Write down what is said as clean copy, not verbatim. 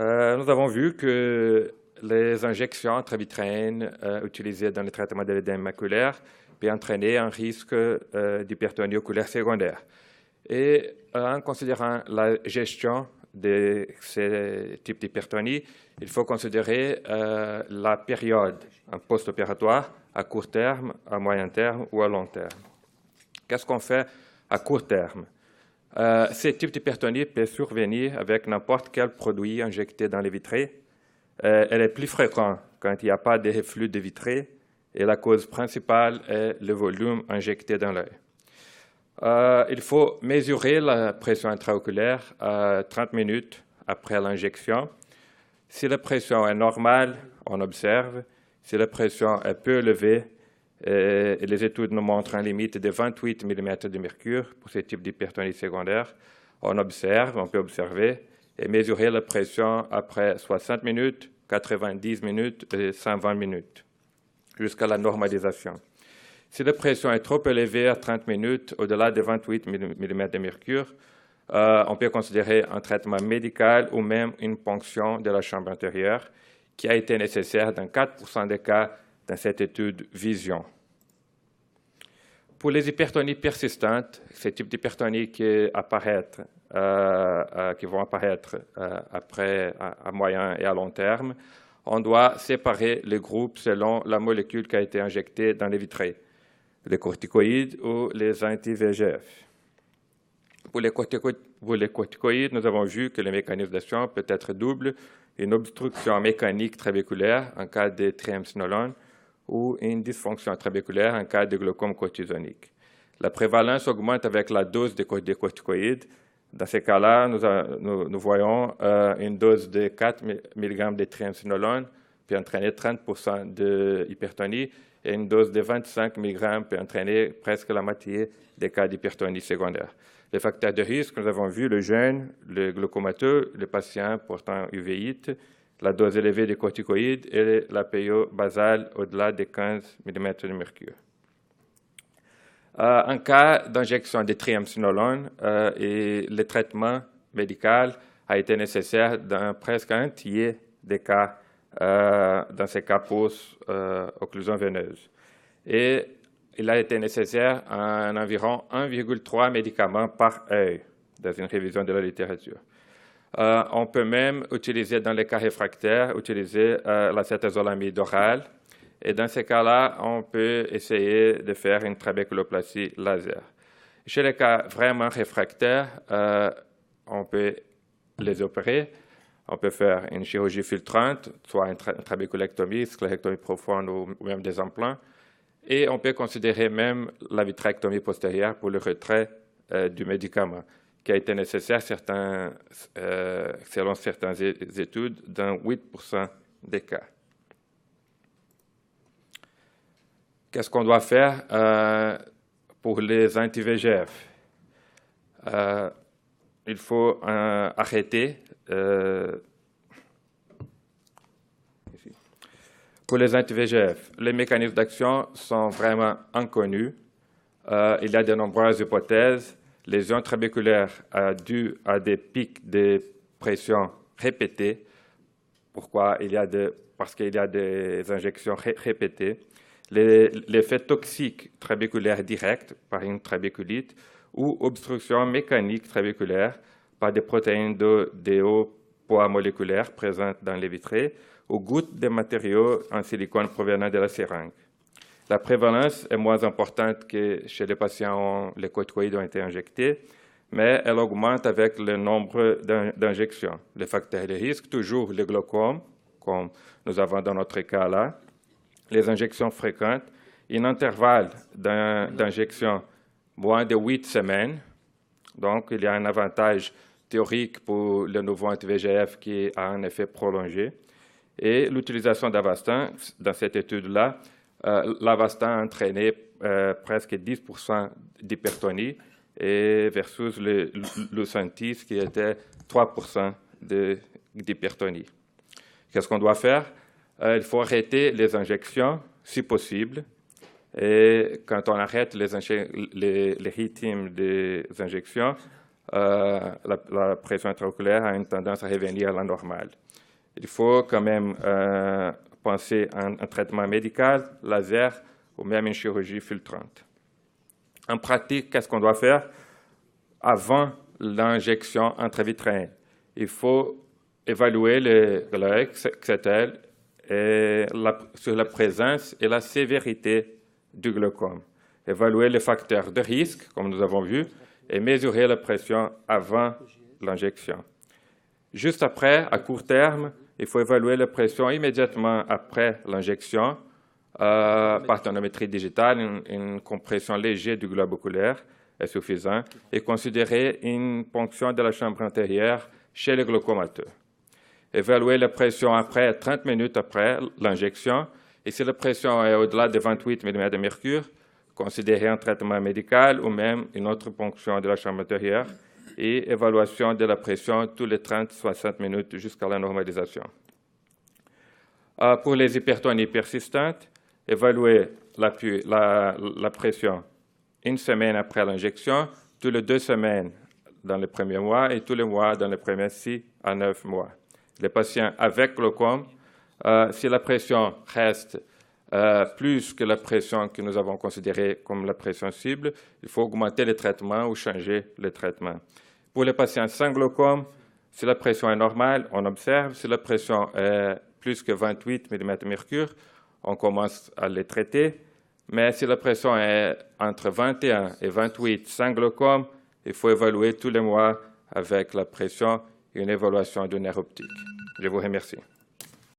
Nous avons vu que les injections intravitréennes utilisées dans le traitement de l'édème maculaire peuvent entraîner un risque d'hypertonie oculaire secondaire. Et en considérant la gestion de ces types d'hypertonie, il faut considérer la période post-opératoire à court terme, à moyen terme ou à long terme. Qu'est-ce qu'on fait à court terme? Ces types d'hypertonie peuvent survenir avec n'importe quel produit injecté dans les vitrées. Elle est plus fréquente quand il n'y a pas de reflux de vitrées et la cause principale est le volume injecté dans l'œil. Il faut mesurer la pression intraoculaire 30 minutes après l'injection. Si la pression est normale, on observe. Si la pression est peu élevée, et les études nous montrent une limite de 28 mm de mercure pour ce type d'hypertonie secondaire. On peut observer et mesurer la pression après 60 minutes, 90 minutes et 120 minutes, jusqu'à la normalisation. Si la pression est trop élevée à 30 minutes, au-delà de 28 mm de mercure, on peut considérer un traitement médical ou même une ponction de la chambre intérieure qui a été nécessaire dans 4% des cas dans cette étude Vision. Pour les hypertonies persistantes, ces types d'hypertonies qui vont apparaître après à moyen et à long terme, on doit séparer les groupes selon la molécule qui a été injectée dans les vitrées, les corticoïdes ou les anti-VEGF. Pour les corticoïdes, nous avons vu que le mécanisme d'action peut être double, une obstruction mécanique trabéculaire en cas de triamcinolone ou une dysfonction trabéculaire en cas de glaucome cortisonique. La prévalence augmente avec la dose des corticoïdes. Dans ces cas-là, nous voyons une dose de 4 mg de triamcinolone peut entraîner 30% d'hypertonie et une dose de 25 mg peut entraîner presque la moitié des cas d'hypertonie secondaire. Les facteurs de risque, nous avons vu le jeune, le glaucomateux, les patients portant uvéite, la dose élevée des corticoïdes et la PO basale au-delà de 15 mm de mercure. En cas d'injection de triamcinolone, le traitement médical a été nécessaire dans presque un tiers des cas, dans ces cas post-occlusion veineuse. Et il a été nécessaire en environ 1,3 médicaments par œil dans une révision de la littérature. On peut même utiliser, dans les cas réfractaires, l'acétazolamide orale. Et dans ces cas-là, on peut essayer de faire une trabéculoplastie laser. Chez les cas vraiment réfractaires, on peut les opérer. On peut faire une chirurgie filtrante, soit une trabéculectomie, sclérectomie profonde ou même des implants. Et on peut considérer même la vitrectomie postérieure pour le retrait du médicament, qui a été nécessaire selon certaines études dans 8% des cas. Qu'est-ce qu'on doit faire pour les anti-VEGF? Il faut arrêter. Pour les anti-VEGF, les mécanismes d'action sont vraiment inconnus. Il y a de nombreuses hypothèses. Lésions trabéculaires dues à des pics de pression répétés. Pourquoi? Parce qu'il y a des injections répétées. L'effet toxique trabéculaire direct par une trabéculite ou obstruction mécanique trabéculaire par des protéines de haut poids moléculaire présentes dans les vitrées ou gouttes de matériaux en silicone provenant de la seringue. La prévalence est moins importante que chez les patients où les corticoïdes ont été injectés, mais elle augmente avec le nombre d'injections. Les facteurs de risque, toujours le glaucome, comme nous avons dans notre cas là, les injections fréquentes, un intervalle d'injection moins de 8 semaines. Donc, il y a un avantage théorique pour le nouveau anti-VEGF qui a un effet prolongé. Et l'utilisation d'Avastin, dans cette étude-là, l'Avastin a entraîné presque 10% d'hypertonie versus le Lucentis qui était 3% d'hypertonie. Qu'est-ce qu'on doit faire? Il faut arrêter les injections, si possible. Et quand on arrête les rythmes des injections, la pression intraoculaire a une tendance à revenir à la normale. Il faut quand même penser à un traitement médical, laser ou même une chirurgie filtrante. En pratique, qu'est-ce qu'on doit faire avant l'injection intravitréenne? Il faut évaluer le XTL sur la présence et la sévérité du glaucome, évaluer les facteurs de risque, comme nous avons vu, et mesurer la pression avant l'injection. Juste après, à court terme, il faut évaluer la pression immédiatement après l'injection par tonométrie digitale. Une compression légère du globe oculaire est suffisante et considérer une ponction de la chambre antérieure chez les glaucomateux. Évaluer la pression après 30 minutes après l'injection et si la pression est au-delà de 28 mm de mercure, considérer un traitement médical ou même une autre ponction de la chambre antérieure et évaluation de la pression tous les 30-60 minutes jusqu'à la normalisation. Pour les hypertonies persistantes, évaluer la pression une semaine après l'injection, tous les 2 semaines dans les premiers mois et tous les mois dans les premiers 6 à 9 mois. Les patients avec glaucome, si la pression reste plus que la pression que nous avons considérée comme la pression cible, il faut augmenter le traitement ou changer le traitement. Pour les patients sans glaucome, si la pression est normale, on observe. Si la pression est plus que 28 mm de mercure, on commence à les traiter. Mais si la pression est entre 21 et 28 sans glaucome, il faut évaluer tous les mois avec la pression et une évaluation du nerf optique. Je vous remercie.